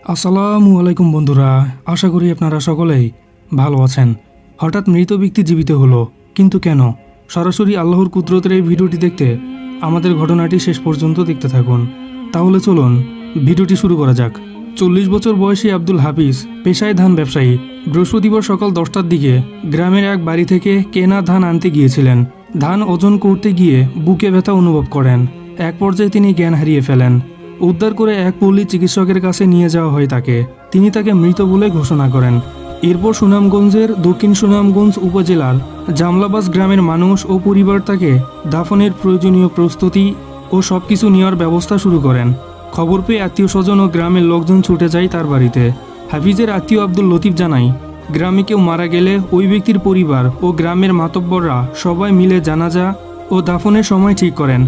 আসসালামু আলাইকুম বন্ধুরা, আশা করি আপনারা সকলেই ভালো আছেন। হঠাৎ মৃত ব্যক্তি জীবিত হলো, কিন্তু কেন? সরাসরি আল্লাহর কুদরতের এই ভিডিওটি দেখতে আমাদের ঘটনাটি শেষ পর্যন্ত দেখতে থাকুন। তাহলে চলুন ভিডিওটি শুরু করা যাক। 40 বছর বয়সী আব্দুল হাফিজ পেশায় ধান ব্যবসায়ী। বৃহস্পতিবার সকাল 10টার দিকে গ্রামের এক বাড়ি থেকে কেনা ধান আনতে গিয়েছিলেন। ধান ওজন করতে গিয়ে বুকে ব্যথা অনুভব করেন। এক পর্যায়ে তিনি জ্ঞান হারিয়ে ফেলেন। উদ্ধার করে এক পল্লী চিকিৎসকের কাছে নিয়ে যাওয়া হয় তাকে। তিনি তাকে মৃত বলে ঘোষণা করেন। এরপর সুনামগঞ্জের দক্ষিণ সুনামগঞ্জ উপজেলার জামলাবাস গ্রামের মানুষ ও পরিবার তাকে দাফনের প্রয়োজনীয় প্রস্তুতি ও সবকিছু নেওয়ার ব্যবস্থা শুরু করেন। খবর পেয়ে আত্মীয় স্বজন ও গ্রামের লোকজন ছুটে যায় তার বাড়িতে। হাফিজের আত্মীয় আব্দুল লতিফ জানায়, গ্রামে কেউ মারা গেলে ওই ব্যক্তির পরিবার ও গ্রামের মাতব্বররা সবাই মিলে জানাজা ও দাফনের সময় ঠিক করেন।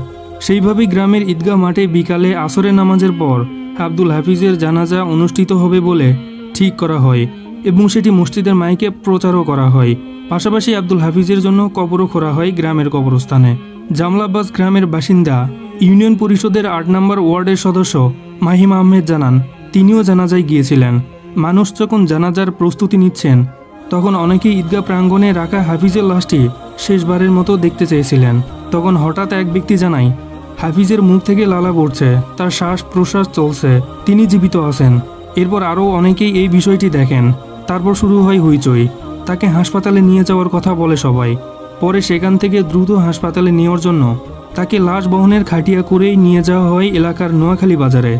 সেইভাবেই গ্রামের ঈদগাহ মাঠে বিকালে আসরের নামাজের পর আব্দুল হাফিজের জানাজা অনুষ্ঠিত হবে বলে ঠিক করা হয় এবং সেটি মসজিদের মাইকে প্রচারও করা হয়। পাশাপাশি আব্দুল হাফিজের জন্য কবরও খোঁড়া হয় গ্রামের কবরস্থানে। জামলাবাস গ্রামের বাসিন্দা ইউনিয়ন পরিষদের 8 নম্বর ওয়ার্ডের সদস্য মাহিম আহমেদ জানান, তিনিও জানাজায় গিয়েছিলেন। মানুষ যখন জানাজার প্রস্তুতি নিচ্ছেন তখন অনেকেই ঈদগাহ প্রাঙ্গণে রাখা হাফিজের লাশটি শেষবারের মতো দেখতে চেয়েছিলেন। তখন হঠাৎ এক ব্যক্তি জানায়, হাফিজের মুখ থেকে লালা পড়ছে, তার শ্বাস প্রশ্বাস চলছে, তিনি জীবিত আছেন। এরপর আরও অনেকেই এই বিষয়টি দেখেন। তারপর শুরু হয় হইচই। তাকে হাসপাতালে নিয়ে যাওয়ার কথা বলে সবাই। পরে সেখান থেকে দ্রুত হাসপাতালে নেওয়ার জন্য তাকে লাশ বহনের খাটিয়া করেই নিয়ে যাওয়া হয় এলাকার নোয়াখালী বাজারে।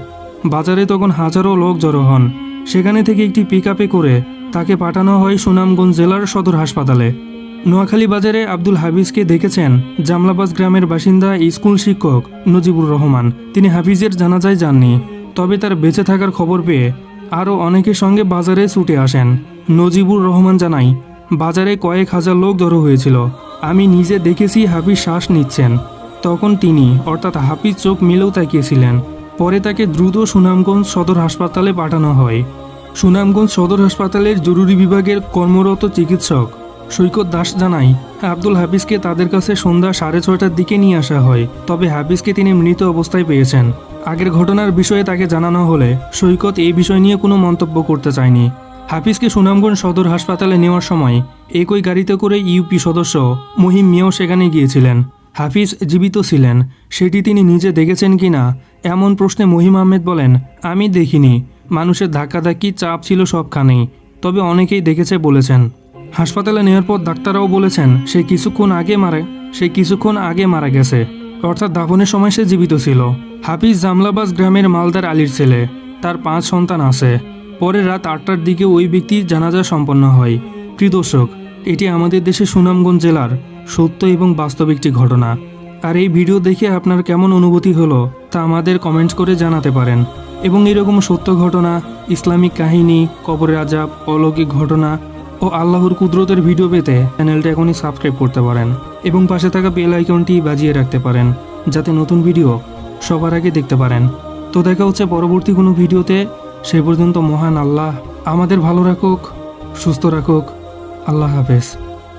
বাজারে তখন হাজারো লোক জড়ো হন। সেখানে থেকে একটি পিকআপে করে তাকে পাঠানো হয় সুনামগঞ্জ জেলার সদর হাসপাতালে। নোয়াখালী বাজারে আব্দুল হাফিজকে দেখেছেন জামলাবাস গ্রামের বাসিন্দা স্কুল শিক্ষক নজিবুর রহমান। তিনি হাফিজের জানাজায় যাননি, তবে তার বেঁচে থাকার খবর পেয়ে আরও অনেকের সঙ্গে বাজারে ছুটে আসেন। নজিবুর রহমান জানায়, বাজারে কয়েক হাজার লোক জড়ো হয়েছিল। আমি নিজে দেখেছি হাফিজ শ্বাস নিচ্ছেন। তখন তিনি অর্থাৎ হাফিজ চোখ মিলেও তাকিয়েছিলেন। পরে তাকে দ্রুত সুনামগঞ্জ সদর হাসপাতালে পাঠানো হয়। সুনামগঞ্জ সদর হাসপাতালের জরুরি বিভাগের কর্মরত চিকিৎসক সৈকত দাস জানায়, আব্দুল হাফিজকে তাদের কাছে সন্ধ্যা 6:30টার দিকে নিয়ে আসা হয়। তবে হাফিজকে তিনি মৃত অবস্থায় পেয়েছেন। আগের ঘটনার বিষয়ে তাকে জানানো হলে সৈকত এই বিষয় নিয়ে কোনো মন্তব্য করতে চায়নি। হাফিজকে সুনামগঞ্জ সদর হাসপাতালে নেওয়ার সময় একই গাড়িতে করে ইউপি সদস্য মহিম মিয়াও সেখানে গিয়েছিলেন। হাফিজ জীবিত ছিলেন, সেটি তিনি নিজে দেখেছেন কিনা এমন প্রশ্নে মহিম আহমেদ বলেন, আমি দেখিনি। মানুষের ধাক্কাধাক্কি চাপ ছিল সবখানেই, তবে অনেকেই দেখেছে বলেছেন। হাসপাতালে নেওয়ার পর ডাক্তাররাও বলেছেন সে কিছুক্ষণ আগে মারা গেছে, অর্থাৎ দাফনের সময় সে জীবিত ছিল। হাফিজ জামলাবাস গ্রামের মালদার আলীর ছেলে। তার 5 সন্তান আছে। পরে রাত 8টার দিকে ওই ব্যক্তির জানাজা সম্পন্ন হয়। প্রিয় দর্শক, এটি আমাদের দেশের সুনামগঞ্জ জেলার সত্য এবং বাস্তব একটি ঘটনা। আর এই ভিডিও দেখে আপনার কেমন অনুভূতি হলো তা আমাদের কমেন্ট করে জানাতে পারেন। এবং এরকম সত্য ঘটনা, ইসলামিক কাহিনী, কবরের আযাব, অলৌকিক ঘটনা ও আল্লাহর কুদরতের ভিডিও পেতে চ্যানেলটা এখনই সাবস্ক্রাইব করতে পারেন এবং পাশে থাকা বেল আইকনটি বাজিয়ে রাখতে পারেন, যাতে নতুন ভিডিও সবার আগে দেখতে পারেন। তো দেখা হচ্ছে পরবর্তী কোনো ভিডিওতে। সেই পর্যন্ত মহান আল্লাহ আমাদের ভালো রাখুক, সুস্থ রাখুক। আল্লাহ হাফেজ।